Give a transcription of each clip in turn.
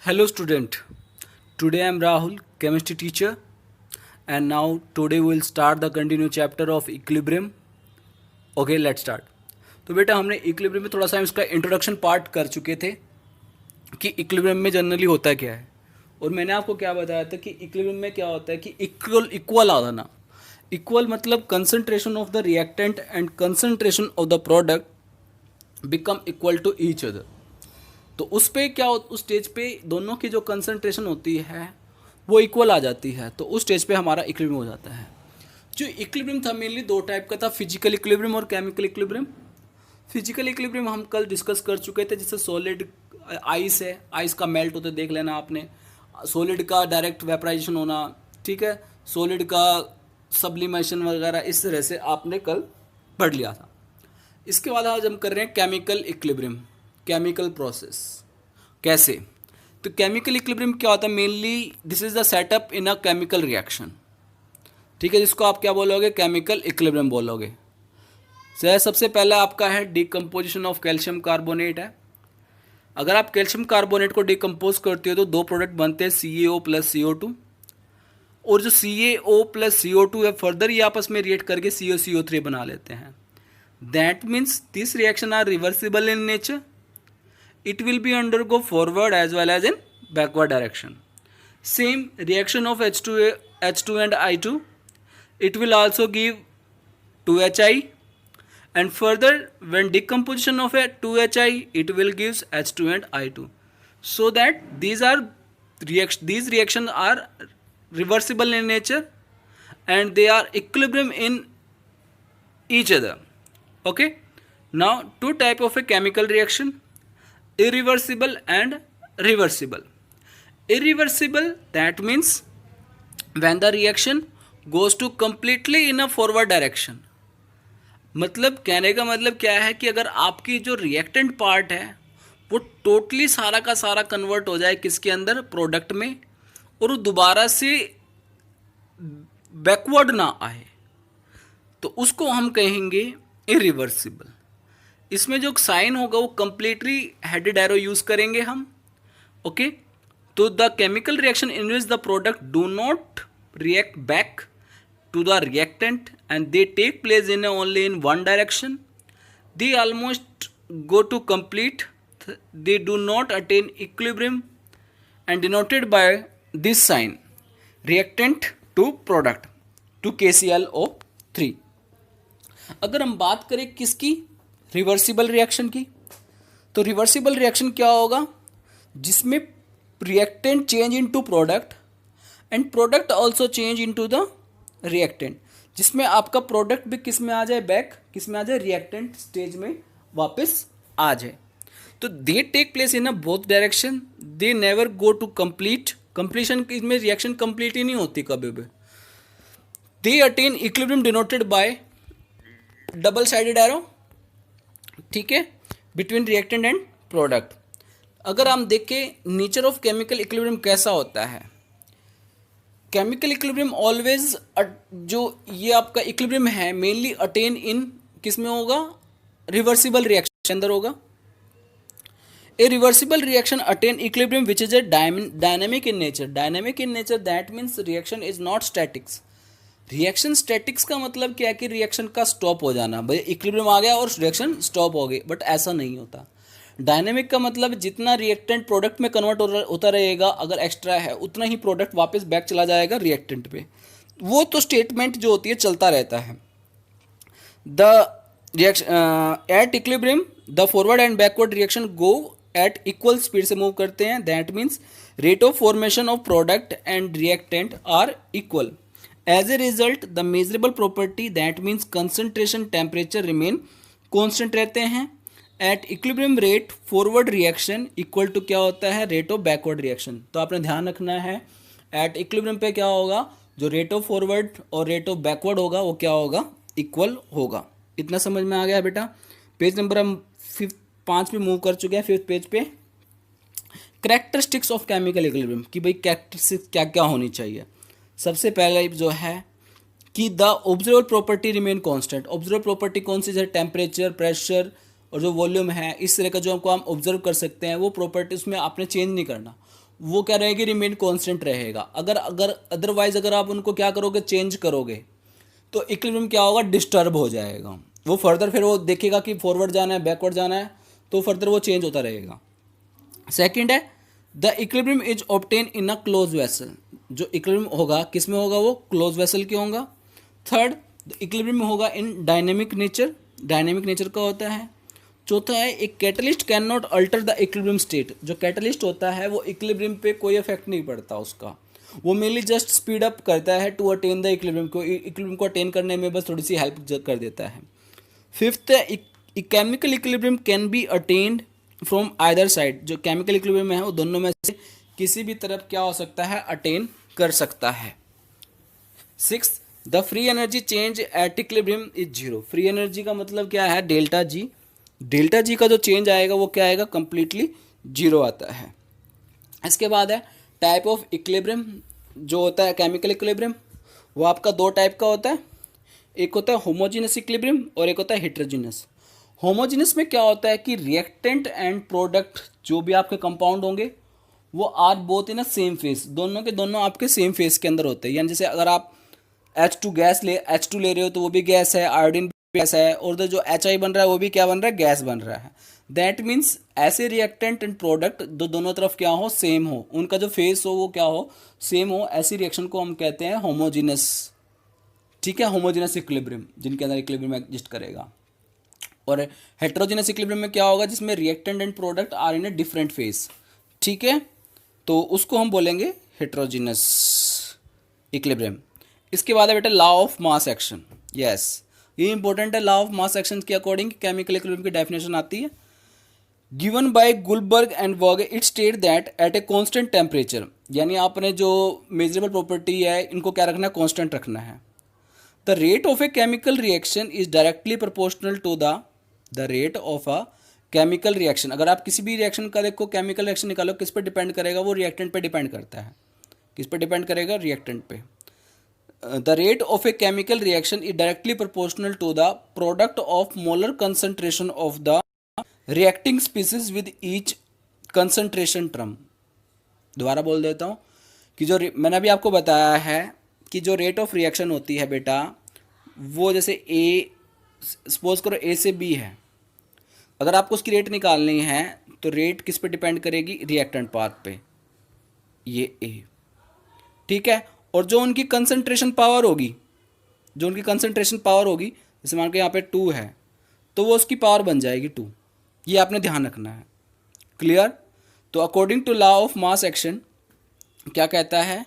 Hello student, today I am Rahul, chemistry teacher, and now today we will start the continued chapter of equilibrium. Okay, let's start. तो बेटा हमने equilibrium में थोड़ा सा इसका introduction part कर चुके थे कि इक्विलिब्रियम में जनरली होता क्या है, और मैंने आपको क्या बताया था कि इक्विलिब्रियम में क्या होता है कि इक्वल आ जाना. इक्वल मतलब concentration of the reactant and concentration of the product become equal to each other. तो उस पे क्या उस स्टेज पे दोनों की जो कंसंट्रेशन होती है वो इक्वल आ जाती है, तो उस स्टेज पे हमारा इक्विलिब्रियम हो जाता है. जो इक्विलिब्रियम था मेनली दो टाइप का था, फिजिकल इक्विलिब्रियम और केमिकल इक्विलिब्रियम. फिजिकल इक्विलिब्रियम हम कल डिस्कस कर चुके थे, जैसे सॉलिड आइस है, आइस का मेल्ट होते देख लेना आपने, सॉलिड का डायरेक्ट वेपराइजेशन होना, ठीक है, सॉलिड का सब्लिमेशन वगैरह, इस तरह से आपने कल पढ़ लिया था. इसके बाद आज हम कर रहे हैं केमिकल इक्विलिब्रियम, केमिकल प्रोसेस. कैसे? तो केमिकल इक्विलिब्रियम क्या होता है? Mainly this is the setup in a chemical reaction, ठीक है, जिसको आप क्या बोलोगे? केमिकल इक्विलिब्रियम बोलोगे. सबसे पहला आपका है डिकम्पोजिशन ऑफ कैल्शियम कार्बोनेट है. अगर आप कैल्शियम कार्बोनेट को डिकम्पोज करते हो तो दो प्रोडक्ट बनते हैं, CaO प्लस CO2, और जो CaO प्लस CO2 है फर्दर ये आपस में रिएक्ट करके CaCO3 बना लेते हैं. That means this reaction are reversible in nature. It will be undergo forward as well as in backward direction. Same reaction of H2 and I2. It will also give 2HI, and further when decomposition of a 2HI, it will gives H2 and I2. So that these reactions are reversible in nature and they are equilibrium in each other. Okay. Now two type of a chemical reaction. Irreversible and reversible. Irreversible, that means when the reaction goes to completely in a forward direction. मतलब कहने का मतलब क्या है कि अगर आपकी जो रिएक्टेंट पार्ट है वो टोटली सारा का सारा कन्वर्ट हो जाए किसके अंदर? प्रोडक्ट में, और वो दोबारा से बैकवर्ड ना आए, तो उसको हम कहेंगे इरिवर्सिबल. इसमें जो साइन होगा वो कंप्लीटली हेडेड एरो यूज करेंगे हम. ओके. तो the chemical reaction in which the product do not react back to the reactant and they take place in only in one direction. They almost go to complete. They do not attain equilibrium and denoted by this sign reactant to product to KClO3. अगर हम बात करें किसकी? Reversible reaction की. तो reversible reaction क्या होगा? जिसमें reactant change into product and product also change into the reactant, जिसमें आपका प्रोडक्ट भी किस में आ जाए? बैक किस में आ जाए? रिएक्टेंट स्टेज में वापस आ जाए. तो they take place in a both direction. They never go to completion. इसमें रिएक्शन कंप्लीट ही नहीं होती कभी भी. They attain equilibrium denoted by double sided arrow, ठीक है, बिटवीन रिएक्टेंट एंड प्रोडक्ट. अगर हम देखें नेचर ऑफ केमिकल इक्विलिब्रियम कैसा होता है, केमिकल इक्विलिब्रियम ऑलवेज जो ये आपका इक्विलिब्रियम है मेनली अटेन इन किस में होगा? रिवर्सिबल रिएक्शन अंदर होगा. ए reversible reaction attain equilibrium which is a dynamic in nature. Dynamic in nature that means reaction is not statics. Reaction statics का मतलब क्या है कि रिएक्शन का स्टॉप हो जाना, भाई इक्विलिब्रियम आ गया और रिएक्शन स्टॉप हो गई, बट ऐसा नहीं होता. डायनेमिक का मतलब जितना रिएक्टेंट प्रोडक्ट में कन्वर्ट होता रहेगा, अगर एक्स्ट्रा है उतना ही प्रोडक्ट वापस बैक चला जाएगा रिएक्टेंट पे. वो तो स्टेटमेंट जो होती है चलता रहता है. The reaction at equilibrium the forward and backward reaction go at equal speed से मूव करते हैं. That means rate of formation of product and reactant are equal. As a result, the measurable property that means concentration temperature remain constant रहते हैं. At equilibrium rate forward reaction equal to क्या होता है? rate of backward reaction. तो आपने ध्यान रखना है at equilibrium पे क्या होगा? जो rate of forward और rate of backward होगा वो क्या होगा? इक्वल होगा. इतना समझ में आ गया बेटा? पेज नंबर हम 5 पे मूव कर चुके हैं. 5th पेज पे कैरेक्टरिस्टिक्स ऑफ केमिकल इक्विलिब्रियम की भाई कैरेक्टरिस्टिक्स क्या क्या होनी चाहिए. सबसे पहले जो है कि the observable property remain constant. Observable property कौन सी है? टेम्परेचर, प्रेशर और जो वॉल्यूम है, इस तरह का जो हमको हम ऑब्जर्व कर सकते हैं वो प्रॉपर्टी उसमें आपने चेंज नहीं करना. वो क्या रहेगी, रिमेन कांस्टेंट रहेगा। अगर अगर अदरवाइज अगर आप उनको क्या करोगे, चेंज करोगे, तो इक्विलिब्रियम क्या होगा, डिस्टर्ब हो जाएगा। वो फर्दर फिर वो देखेगा कि फॉरवर्ड जाना है बैकवर्ड जाना है, तो फर्दर वो चेंज होता रहेगा। सेकंड है the equilibrium is obtain in a close vessel. जो इक्विलिब्रियम होगा किस में होगा, वो क्लोज वेसल के होगा। थर्ड, द इक्विलिब्रियम होगा in dynamic nature, dynamic nature का होता है। चौथा है एक catalyst can not alter the equilibrium state. जो कैटलिस्ट होता है वो इक्विलिब्रियम पे कोई इफेक्ट नहीं पड़ता उसका, वो मेनली जस्ट स्पीड अप करता है टू अटेन द इक्विलिब्रियम को, इक्विलिब्रियम को अटेन करने में बस थोड़ी सी हेल्प कर देता है। फिफ्थ है chemical equilibrium can be attend from either side. जो केमिकल इक्विलिब्रियम है वो दोनों में से किसी भी तरफ क्या हो सकता है, अटेन कर सकता है। Six, the free energy change at equilibrium is zero. Free energy का मतलब क्या है, डेल्टा जी। डेल्टा जी का जो चेंज आएगा वो क्या आएगा, कंप्लीटली जीरो आता है। इसके बाद है टाइप ऑफ इक्विलिब्रियम। जो होता है केमिकल इक्विलिब्रियम, वो आपका दो टाइप का होता है। एक होता है होमोजीनस इक्विलिब्रियम और एक होता है हेटेरोजीनस। होमोजीनस में क्या होता है कि रिएक्टेंट एंड प्रोडक्ट जो भी आपके कंपाउंड होंगे वो are both in a same phase, दोनों के दोनों आपके सेम फेस के अंदर होते हैं। यानी जैसे अगर आप H2 ले रहे हो तो वो भी गैस है, आयोडीन भी गैस है, और जो HI बन रहा है वो भी क्या बन रहा है, गैस बन रहा है। दैट मीन्स ऐसे रिएक्टेंट एंड प्रोडक्ट जो दोनों तरफ क्या हो, सेम हो, उनका जो फेस हो वो क्या हो, सेम हो, ऐसी रिएक्शन को हम कहते हैं होमोजीनस। ठीक है, होमोजीनस इक्विलिब्रियम जिनके अंदर इक्विलिब्रियम एग्जिस्ट करेगा। और हेटेरोजीनस इक्विलिब्रियम में क्या होगा, जिसमें reactant and product are in a different phase. ठीक है, तो उसको हम बोलेंगे हेटेरोजीनस इक्विलिब्रियम। इसके बाद है बेटा law of mass action. Yes, ये इंपॉर्टेंट है। लॉ ऑफ मास एक्शन के अकॉर्डिंग केमिकल इक्विलिब्रियम की डेफिनेशन आती है, गिवन बाय गुलबर्ग एंड वर्ग, it state that at a constant temperature. यानी आपने जो मेजरेबल प्रॉपर्टी है इनको क्या रखना है, कांस्टेंट रखना है। The rate of a chemical reaction is directly proportional to the rate of a chemical reaction. अगर आप किसी भी रिएक्शन का देखो, केमिकल रिएक्शन निकालो, किस पर डिपेंड करेगा, वो रिएक्टेंट पे डिपेंड करता है। किस पे डिपेंड करेगा, रिएक्टेंट पे। The rate of a chemical reaction is directly proportional to the product of molar concentration of the reacting species with each concentration term. दोबारा बोल देता हूँ कि जो मैंने अभी आपको बताया है कि जो रेट ऑफ रिएक्शन होती है बेटा, वो जैसे ए, सपोज करो ए से बी है, अगर आपको उसकी रेट निकालनी है तो रेट किस पे डिपेंड करेगी, रिएक्टेंट पार्ट पे, ये ए। ठीक है, और जो उनकी कंसंट्रेशन पावर होगी, जो उनकी कंसंट्रेशन पावर होगी, जैसे मान के यहाँ पे 2 है तो वो उसकी पावर बन जाएगी 2। ये आपने ध्यान रखना है। क्लियर। तो according to law of mass action क्या कहता है,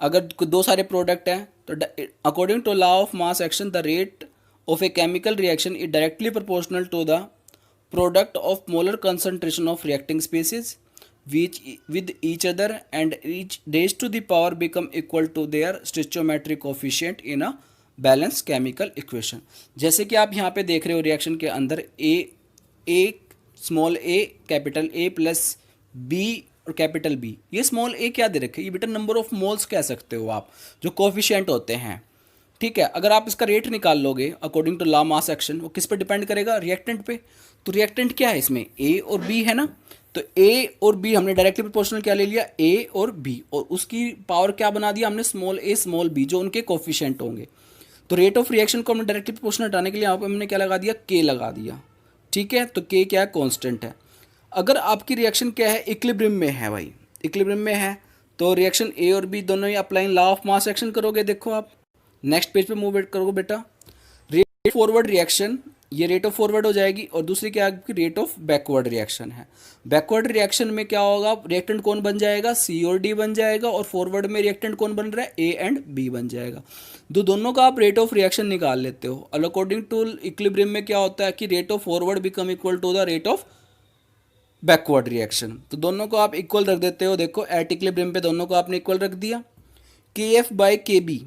अगर दो सारे प्रोडक्ट हैं तो according to law of mass action the rate of a chemical reaction is directly proportional to the product of molar concentration of reacting species which with each other and each raised to the power become equal to their stoichiometric coefficient in a balanced chemical equation। जैसे कि आप यहाँ पे देख रहे हो reaction के अंदर A small A capital A plus B और कैपिटल बी, ये स्मॉल ए क्या दे रखे, ये बेटा नंबर ऑफ मोल्स कह सकते हो आप, जो कोफिशिएंट होते हैं। ठीक है, अगर आप इसका रेट निकाल लोगे according to law mass action, वो किस पे डिपेंड करेगा, रिएक्टेंट पे। तो रिएक्टेंट क्या है इसमें, ए और बी है ना, तो ए और बी हमने डायरेक्टली प्रोपोर्शनल क्या ले लिया, ए और बी, और उसकी पावर क्या बना दिया हमने, स्मॉल ए स्मॉल बी, जो उनके कोफिशिएंट होंगे। तो रेट ऑफ रिएक्शन को हमने डायरेक्टली प्रोपोर्शनल हटाने के लिए यहाँ पे हमने क्या लगा दिया, के लगा दिया। ठीक है, तो के क्या है, कांस्टेंट है। अगर आपकी रिएक्शन क्या है, इक्विलिब्रियम में है भाई, इक्विलिब्रियम में है, तो रिएक्शन ए और बी दोनों ही applying law of mass action करोगे। देखो आप नेक्स्ट पेज पे मूव करोगे बेटा, रेट फॉरवर्ड रिएक्शन, ये रेट ऑफ फॉरवर्ड हो जाएगी, और दूसरी क्या आपकी रेट ऑफ बैकवर्ड रिएक्शन है। बैकवर्ड रिएक्शन में क्या होगा, रिएक्टेंट कौन बन जाएगा, सी और डी बन जाएगा, और फॉरवर्ड में रिएक्टेंट कौन बन रहा है, ए एंड बी बन जाएगा। तो दोनों का आप रेट ऑफ रिएक्शन निकाल लेते हो। और अकॉर्डिंग टू इक्विलिब्रियम में क्या होता है कि rate of forward become equal to the rate of backward reaction. तो दोनों को आप इक्वल रख देते हो। देखो एट इक्विलिब्रियम पे दोनों को आपने इक्वल रख दिया, के एफ बाई के बी,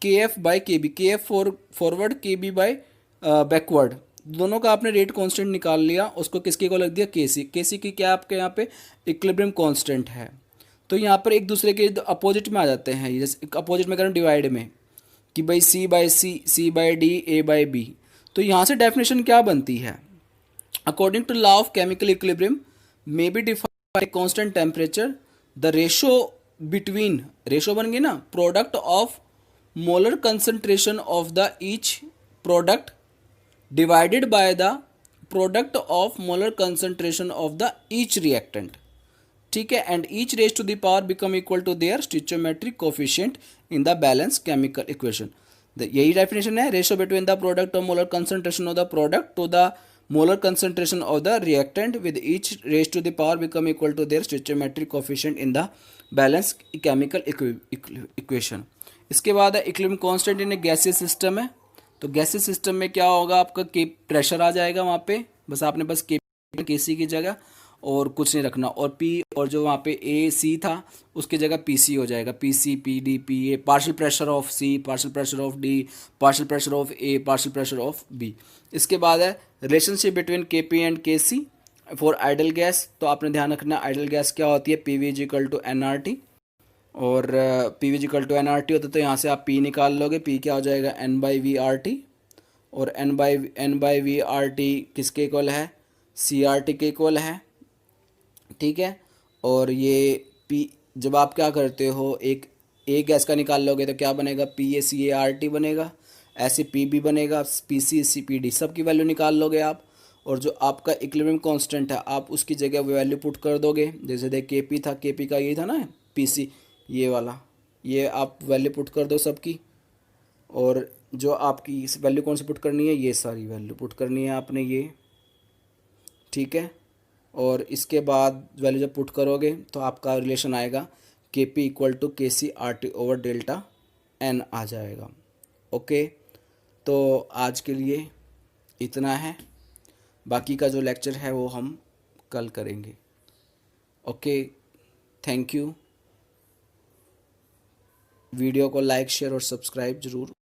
के एफ बाई के बी, के एफ फॉरवर्ड, के बी बाई बैकवर्ड, दोनों का आपने रेट कांस्टेंट निकाल लिया, उसको किसके को लग दिया, के सी की क्या आपके यहाँ पे इक्विलिब्रियम कांस्टेंट है। तो यहाँ पर एक दूसरे के अपोजिट में आ जाते हैं, जैसे अपोजिट में करें डिवाइड में, कि भाई C by C, C by D, A by B. तो यहाँ से डेफिनेशन क्या बनती है, according to law of chemical equilibrium may be defined by constant temperature the ratio between, ratio बन गई ना, product of molar concentration of the each product divided by the product of molar concentration of the each reactant, ठीक है, and each raise to the power become equal to there स्टिचोमेट्रिक coefficient in the balance chemical equation. यही definition है, ratio between the product of molar concentration of the product to the molar concentration of the reactant with each raised to the power become equal to their stoichiometric coefficient in the balance chemical equation। इसके बाद है equilibrium constant in gaseous system है। तो gaseous system में क्या होगा, आपका के प्रेशर आ जाएगा वहाँ पे, बस आपने बस के सी की जगह और कुछ नहीं रखना, और पी, और जो वहाँ पे ए सी था उसकी जगह पी सी हो जाएगा, P C P D P A, partial pressure of C, partial pressure of D, partial pressure of A, partial pressure of B. इसके बाद है relationship between K P and K C for idol gas. तो आपने ध्यान रखना idol gas क्या होती है, P V is equal to N R T, और P V is equal to N R T होता है, तो यहाँ से आप पी निकाल लोगे, पी क्या हो जाएगा N by V R T, और N by V R T किसके इक्वल है, सी आर टी के इक्वल है, ठीक है। और ये पी जब आप क्या करते हो, एक गैस का निकाल लोगे तो क्या बनेगा, P A C A R T बनेगा, ऐसे पी बी बनेगा, P C C P D, सब की वैल्यू निकाल लोगे आप, और जो आपका इक्विलिब्रियम कांस्टेंट है आप उसकी जगह वैल्यू पुट कर दोगे। जैसे देख के पी था, के पी का ये था ना पी सी, ये वाला, ये आप वैल्यू पुट कर दो सबकी, और जो आपकी वैल्यू कौन सी पुट करनी है, ये सारी वैल्यू पुट करनी है आपने ये, ठीक है। और इसके बाद वैल्यू जब पुट करोगे तो आपका रिलेशन आएगा के P equal to K C R T over delta N आ जाएगा। ओके, तो आज के लिए इतना है, बाकी का जो लेक्चर है वो हम कल करेंगे। Okay, thank you. वीडियो को लाइक शेयर और सब्सक्राइब ज़रूर